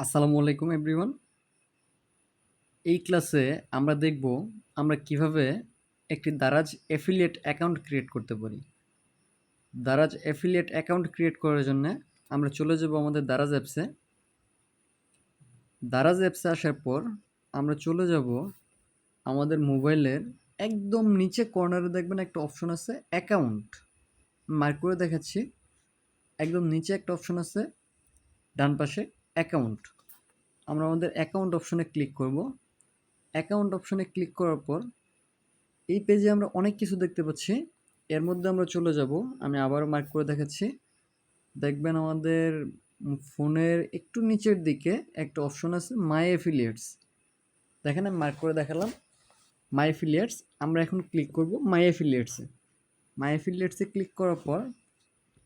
আসসালামু আলাইকুম এভরিওয়ান। এই ক্লাসে আমরা দেখব আমরা কিভাবে একটি দারাজ অ্যাফিলিয়েট অ্যাকাউন্ট ক্রিয়েট করতে পারি। দারাজ অ্যাফিলিয়েট অ্যাকাউন্ট ক্রিয়েট করার জন্য আমরা চলে যাব আমাদের দারাজ অ্যাপসে। দারাজ অ্যাপসে আসার পর আমরা চলে যাব আমাদের মোবাইলের একদম নিচে কর্নারে দেখবেন একটা অপশন আছে অ্যাকাউন্ট। মার্ক করে দেখাচ্ছি, একদম নিচে একটা অপশন আছে ডান পাশে অ্যাকাউন্ট। আমরা আমাদের অ্যাকাউন্ট অপশনে ক্লিক করব। অ্যাকাউন্ট অপশনে ক্লিক করার পর এই পেজে আমরা অনেক কিছু দেখতে পাচ্ছি। এর মধ্যে আমরা চলে যাব, আমি আবারও মার্ক করে দেখাচ্ছি। দেখবেন আমাদের ফোনের একটু নিচের দিকে একটা অপশন আছে মাই অ্যাফিলিয়েটস। দেখেন আমি মার্ক করে দেখালাম মাই অ্যাফিলিয়েটস। আমরা এখন ক্লিক করব মাই অ্যাফিলিয়েটসে। মাই অ্যাফিলিয়েটসে ক্লিক করার পর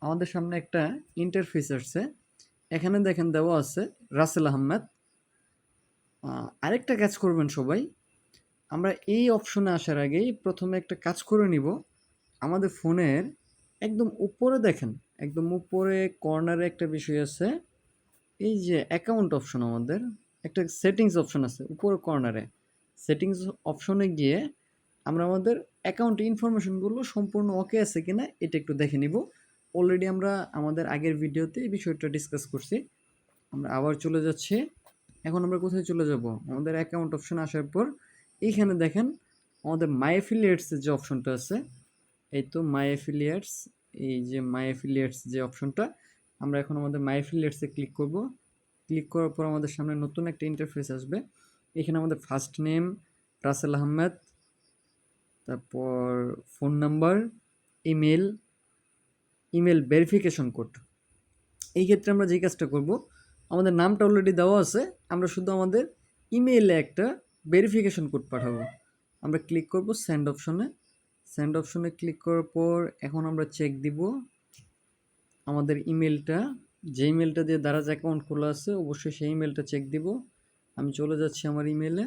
আমাদের সামনে একটা ইন্টারফেস আসছে। এখানে দেখেন দেওয়া আছে রাসেল আহমেদ। আরেকটা কাজ করবেন সবাই, আমরা এই অপশনে আসার আগেই প্রথমে একটা কাজ করে নিব। আমাদের ফোনের একদম উপরে দেখেন, একদম উপরে কর্নারে একটা বিষয় আছে, এই যে অ্যাকাউন্ট অপশন। আমাদের একটা সেটিংস অপশন আছে উপরে কর্নারে। সেটিংস অপশনে গিয়ে আমরা আমাদের অ্যাকাউন্ট ইনফরমেশনগুলো সম্পূর্ণ ওকে আছে কিনা এটা একটু দেখে নিব। অলরেডি আমরা আমাদের আগের ভিডিওতে এই বিষয়টা ডিসকাস করছি। আমরা আবার চলে যাচ্ছি। এখন আমরা কোথায় চলে যাব? আমাদের অ্যাকাউন্ট অপশন আসার পর এইখানে দেখেন আমাদের মাই অ্যাফিলিয়েটস যে অপশনটা আছে, এই তো মাই অ্যাফিলিয়েটস। এই যে মাই অ্যাফিলিয়েটস যে অপশনটা, আমরা এখন আমাদের মাই অ্যাফিলিয়েটসে ক্লিক করব। ক্লিক করার পর আমাদের সামনে নতুন একটা ইন্টারফেস আসবে। এখানে আমাদের ফার্স্ট নেম রাসেল আহমেদ, তারপর phone number, email, email verification code. এই ক্ষেত্রে আমরা যে কাজটা করব, আমাদের নামটা অলরেডি দেওয়া আছে, আমরা শুধু আমাদের ইমেইলে একটা ভেরিফিকেশন কোড পাঠাবো। আমরা ক্লিক করব সেন্ড অপশনে। সেন্ড অপশনে ক্লিক করার পর এখন আমরা চেক দিব আমাদের ইমেলটা, যে ইমেলটা দিয়ে দারাজ অ্যাকাউন্ট খোলা আছে অবশ্যই সেই ইমেলটা চেক দিব। আমি চলে যাচ্ছি আমার ইমেলে।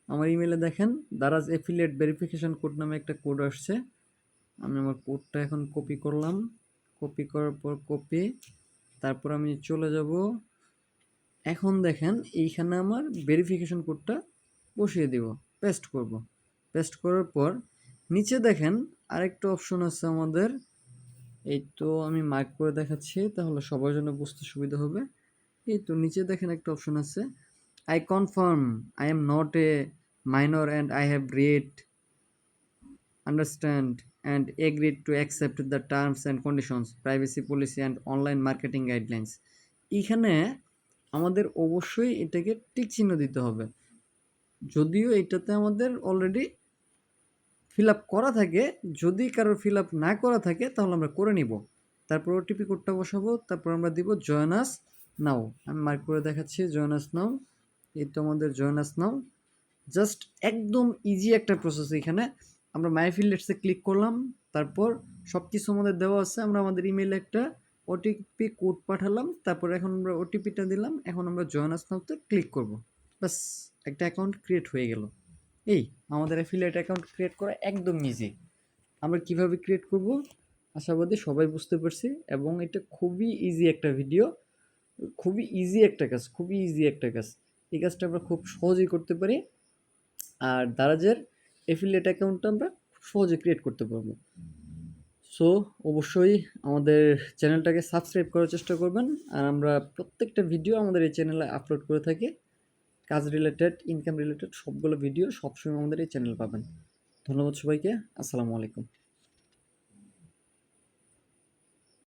আমার ইমেলে দেখেন দারাজ অ্যাফিলিয়েট ভেরিফিকেশন কোড নামে একটা কোড আসছে। আমি আমার কোডটা এখন কপি করলাম। কপি করার পর কপি, তারপর আমি চলে যাব। এখন দেখেন এইখানে আমার ভেরিফিকেশন কোডটা বসিয়ে দিব, পেস্ট করব। পেস্ট করার পর নিচে দেখেন আরেকটা অপশন আছে আমাদের, এই তো আমি মার্ক করে দেখাচ্ছি তাহলে সবার জন্য বুঝতে সুবিধা হবে। এই তো নিচে দেখেন একটা অপশন আছে, I confirm I am not a minor and I have read, understand and agreed to accept the terms and conditions, privacy policy and online marketing guidelines. এইখানে আমাদের অবশ্যই এটাকে টিক চিহ্ন দিতে হবে। যদিও এটাতে আমাদের অলরেডি ফিল আপ করা থাকে, যদি কারোর ফিল আপ না করা থাকে তাহলে আমরা করে নিব। তারপর ওটিপি কোডটা বসাবো, তারপর আমরা দিব জয়েন আস নাও। আমি মার্ক করে দেখাচ্ছি জয়েন আস নাও। এই তো আমাদের জয়েন আস নাও। জাস্ট একদম ইজি একটা প্রসেস। এখানে আমরা মাই অ্যাফিলিয়েটসে ক্লিক করলাম, তারপর সব কিছু আমাদের দেওয়া আছে। আমরা আমাদের ইমেইলে একটা ওটিপি কোড পাঠালাম, তারপর এখন আমরা ওটিপিটা দিলাম। এখন আমরা জয়েন আস নাওতে ক্লিক করব। বাস, একটা অ্যাকাউন্ট ক্রিয়েট হয়ে গেল। এই আমাদের অ্যাফিলিয়েট অ্যাকাউন্ট ক্রিয়েট করা একদম ইজি। আমরা কিভাবে ক্রিয়েট করব আশাবাদী সবাই বুঝতে পারছি, এবং এটা খুবই ইজি একটা ভিডিও, খুবই ইজি একটা কাজ, খুবই ইজি একটা কাজ। এই কাজটা আমরা খুব সহজেই করতে পারি। আর দারাজের অ্যাফিলিয়েট অ্যাকাউন্টটা আমরা খুব সহজে ক্রিয়েট করতে পারবো। সো অবশ্যই আমাদের চ্যানেলটাকে সাবস্ক্রাইব করার চেষ্টা করবেন। আর আমরা প্রত্যেকটা ভিডিও আমাদের এই চ্যানেলে আপলোড করে থাকি। কাজ রিলেটেড, ইনকাম রিলেটেড সবগুলো ভিডিও সবসময় আমাদের এই চ্যানেল পাবেন। ধন্যবাদ সবাইকে। আসসালামু আলাইকুম।